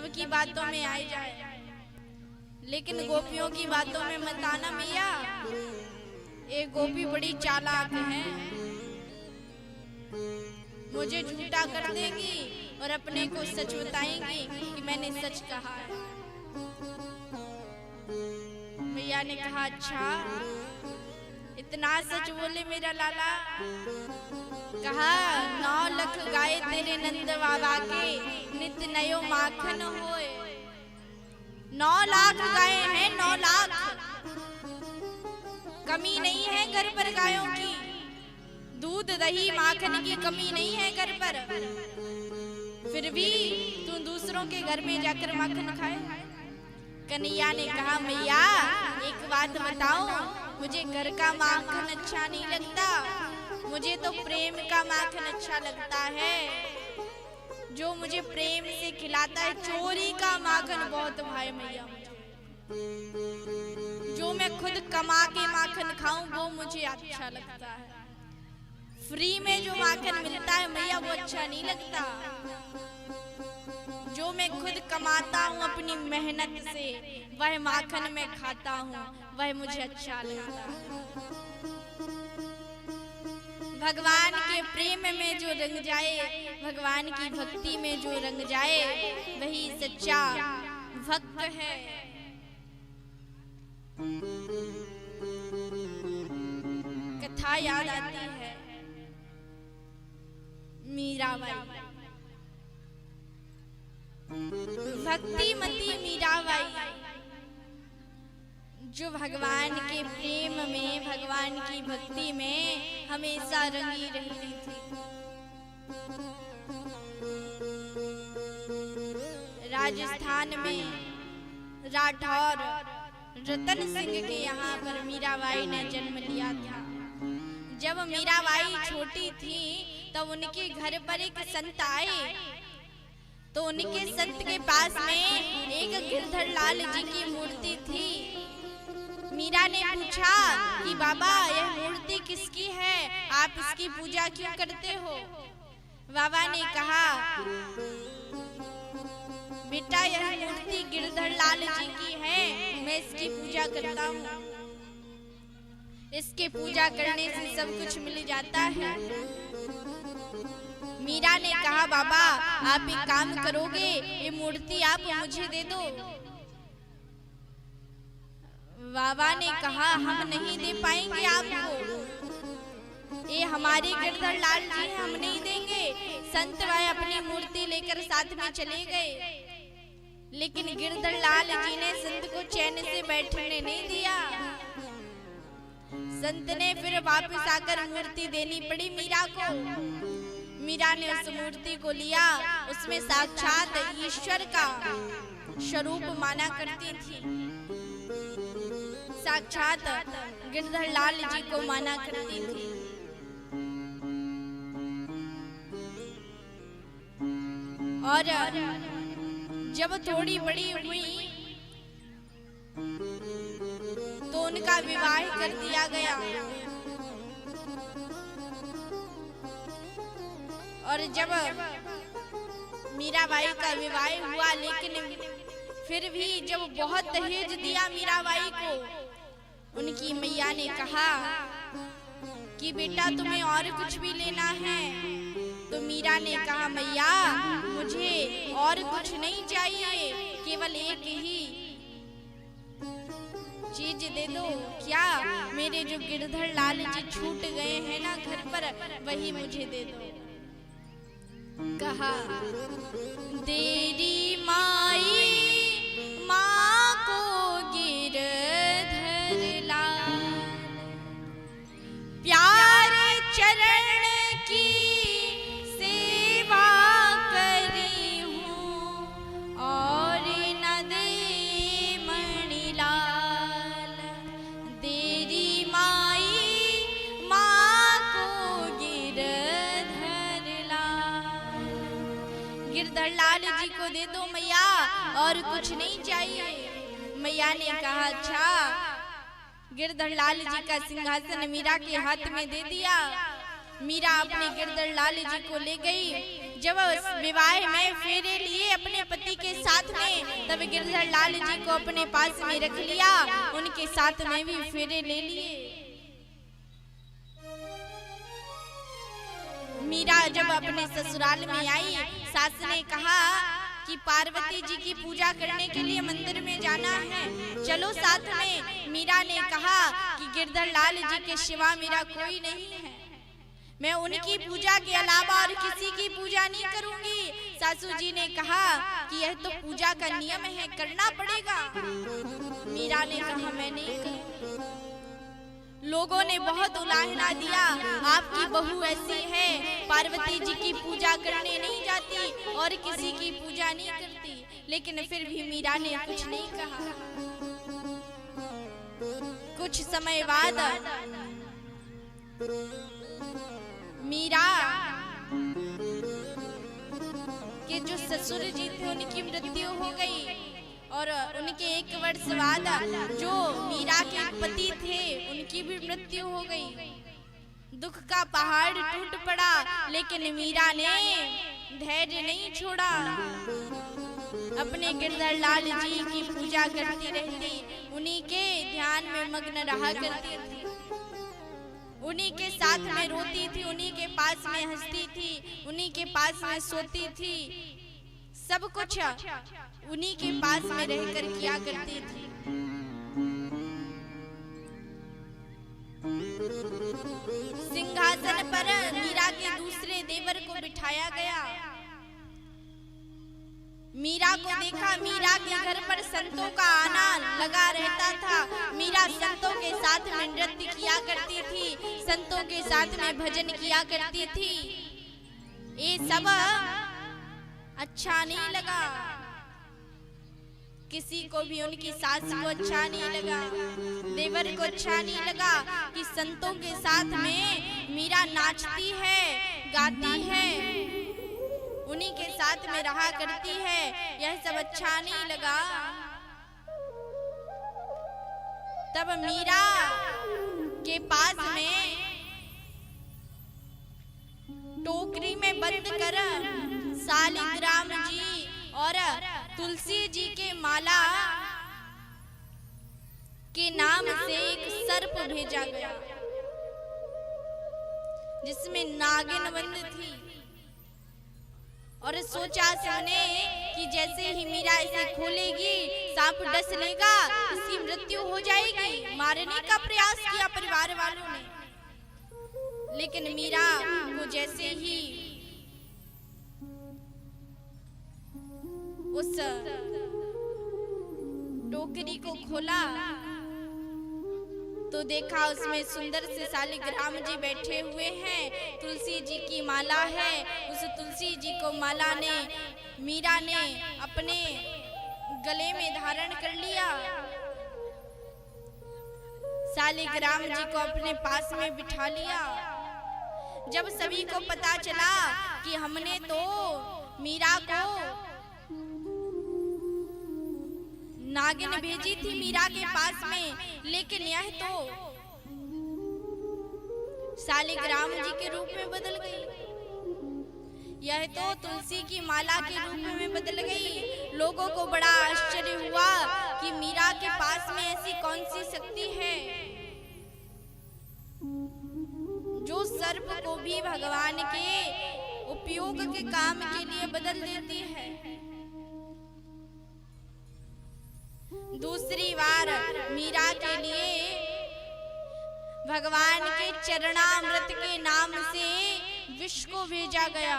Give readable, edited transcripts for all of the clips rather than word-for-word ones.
सबकी बातों में आई जाए, लेकिन गोपियों की बातों में मत आना मैया। एक गोपी बड़ी चालाक है, मुझे झूठा कर देगी और अपने को सच बताएंगी कि मैंने सच कहा है। मैया ने कहा अच्छा, इतना सच बोले मेरा लाला। कहा 9 लाख गाय तेरे नंद बाबा के नित नयो माखन होए। 9 लाख गाय हैं, 9 लाख, कमी नहीं है घर पर गायों की। दूध दही माखन की कमी नहीं है घर पर, फिर भी तू दूसरों के घर में जाकर माखन खाए। कन्हैया ने कहा मैया एक बात बताओ, मुझे घर का माखन अच्छा नहीं लगता, मुझे तो प्रेम का माखन अच्छा लगता है। जो मुझे प्रेम से खिलाता है, चोरी का माखन बहुत भाई मैया। जो मैं खुद कमा के माखन खाऊं वो मुझे अच्छा लगता है। फ्री में जो माखन मिलता है मैया वो अच्छा नहीं लगता। जो मैं खुद कमाता हूँ अपनी मेहनत से, वह माखन मैं खाता हूँ, वह मुझे अच्छा लगता है। भगवान के प्रेम में जो रंग जाए, भगवान की भक्ति में जो रंग जाए, वही सच्चा भक्त है। कथा याद आती है मीराबाई, भक्तिमती मीराबाई, जो भगवान के प्रेम में, भगवान की भक्ति में हमेशा रंगी रहती थी। राजस्थान में राठौर रतन सिंह के यहाँ पर मीराबाई ने जन्म लिया था। जब मीराबाई छोटी थी तब उनके घर पर एक संत आए, तो उनके संत के पास में एक गिरधर लाल जी की मूर्ति थी। मीरा ने पूछा कि बाबा यह मूर्ति किसकी है, आप इसकी पूजा क्यों करते हो? बाबा ने कहा बेटा यह मूर्ति गिरधर लाल जी की है, मैं इसकी पूजा करता हूँ। इसके पूजा करने से सब कुछ मिल जाता है। मीरा ने कहा बाबा आप एक काम करोगे, ये मूर्ति आप मुझे दे दो। बाबा ने कहा हम नहीं दे पाएंगे आपको, ये हमारे गिरधर लाल जी हैं, हम नहीं देंगे। संत भाई अपनी मूर्ति लेकर साथ में चले गए, लेकिन गिरधर लाल जी ने संत को चैन से बैठने नहीं दिया। संत ने फिर वापस आकर मूर्ति देनी पड़ी मीरा को। मीरा ने उस मूर्ति को लिया, उसमें साक्षात ईश्वर का स्वरूप माना करती थी, साक्षात गिरधर लाल जी को माना करती थी। और जब थोड़ी बड़ी हुई तो उनका विवाह कर दिया गया। और जब मीराबाई का विवाह हुआ, लेकिन फिर भी जब बहुत दहेज दिया मीराबाई को, उनकी मैया ने कहा कि बेटा तुम्हें और कुछ भी लेना है? तो मीरा ने कहा मैया मुझे और कुछ नहीं चाहिए, केवल एक ही चीज दे दो। क्या? मेरे जो गिरधर लाल जी छूट गए हैं ना घर पर, वही मुझे दे दो। कहा तेरी माई माँ को गिरधर लाल प्यारे चरण की सेवा करी हूँ, और न दे मणिलाल। तेरी माई माँ को गिरधर लाल, गिरधर लाल जी को दे दो मैया, और कुछ नहीं चाहिए। मैया ने कहा अच्छा। गिरधर लाल जी का सिंहासन मीरा के हाथ में दे दिया। मीरा अपने गिरधर लाल जी को ले गई। जब विवाह में फेरे लिए अपने पति के साथ में। तब गिरधर लाल जी को अपने पास में रख लिया, उनके साथ में भी फेरे ले लिए। मीरा जब अपने ससुराल में आई, सास ने कहा कि पार्वती जी की पूजा करने के लिए मंदिर में जाना है, चलो साथ में। मीरा ने कहा कि गिरधर लाल जी के सिवा मेरा कोई नहीं है, मैं उनकी पूजा के अलावा और किसी की पूजा नहीं करूंगी। सासू जी ने कहा कि यह तो पूजा का नियम है, करना पड़ेगा। मीरा ने कहा मैं नहीं करूंगी। लोगों ने बहुत उलाहना दिया, आपकी बहू ऐसी है, पार्वती जी की पूजा करने नहीं जाती और किसी की पूजा नहीं करती। लेकिन फिर भी मीरा ने कुछ नहीं कहा। कुछ समय बाद मीरा के जो ससुर जी थे उनकी मृत्यु हो गई, और उनके 1 वर्ष बाद जो मीरा के पति थे उनकी भी मृत्यु हो गई। दुख का पहाड़ टूट पड़ा, लेकिन मीरा ने धैर्य नहीं छोड़ा। अपने गिरधर लाल जी की पूजा करती रहती, उन्हीं के ध्यान में मग्न रहा करती थी, उन्हीं के साथ में रोती थी, उन्हीं के पास में हंसती थी, उन्हीं के पास में सोती थी, सब कुछ उन्हीं के पास में रहकर किया करती थी। सिंहासन पर मीरा के दूसरे देवर को बिठाया गया। मीरा को देखा, मीरा के घर पर संतों का आना लगा रहता था। मीरा संतों के साथ में नृत्य किया करती थी, संतों के साथ में भजन किया करती थी। ये सब अच्छा नहीं लगा, किसी को भी, उनकी सास को अच्छा नहीं लगा, देवर को अच्छा नहीं लगा कि संतों के साथ में मीरा नाचती है, गाती है, उन्हीं के साथ में रहा करती है। यह सब अच्छा नहीं लगा। तब मीरा के पास में टोकरी में बंद कर शालिग्राम जी और तुलसी जी के माला के नाम से एक सर्प भेजा गया, जिसमें नागिन बंद थी। और सोचा सबने कि जैसे ही मीरा इसे खोलेगी, सांप डस लेगा, इसकी मृत्यु हो जाएगी। मारने का प्रयास किया परिवार वालों ने, लेकिन मीरा को जैसे ही उस टोकरी को खोला तो देखा उसमें सुंदर से शालिग्राम जी बैठे हुए हैं, तुलसी जी की माला है। उस तुलसी जी को माला ने मीरा ने अपने गले में धारण कर लिया, शालिग्राम जी को अपने पास में बिठा लिया। जब सभी को पता चला कि हमने तो मीरा को नागिन भेजी थी मीरा के पास में, लेकिन यह तो शालिग्राम जी के रूप में बदल गई, यह तो तुलसी की माला के रूप में बदल गई। लोगों को बड़ा आश्चर्य हुआ कि मीरा के पास में ऐसी कौन सी शक्ति है जो सर्प को भी भगवान के उपयोग के काम के लिए बदल देती है। दूसरी बार मीरा के लिए भगवान के चरणामृत के नाम से विष को भेजा गया।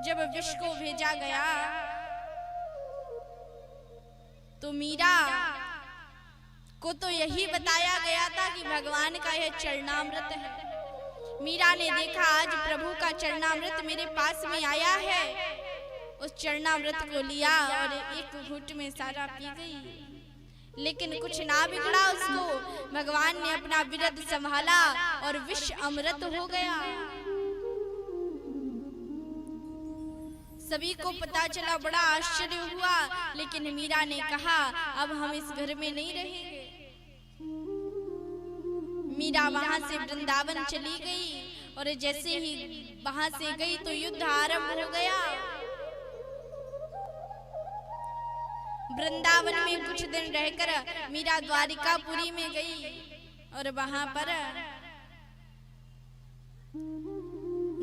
जब विष को भेजा गया तो मीरा को तो यही बताया गया था कि भगवान का यह चरणामृत है। मीरा ने देखा आज प्रभु का चरणामृत मेरे पास में आया है, उस चरणामृत को लिया और एक घूंट में सारा पी गई। लेकिन कुछ ना बिगड़ा उसको, भगवान ने अपना विरद संभाला और विष अमृत हो गया। सभी को पता चला, बड़ा आश्चर्य हुआ, लेकिन मीरा ने कहा अब हम इस घर में नहीं रहेंगे। मीरा वहां से वृंदावन चली गई और जैसे ही वहां से गई तो युद्ध आरंभ हो गया। वृंदावन में कुछ दिन रहकर मीरा द्वारिकापुरी में गई और वहां पर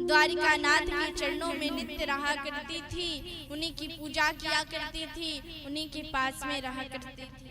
द्वारिकानाथ के चरणों में नित्य रहा करती थी, उन्हीं की पूजा किया करती थी, उन्हीं के पास में रहा करती थी।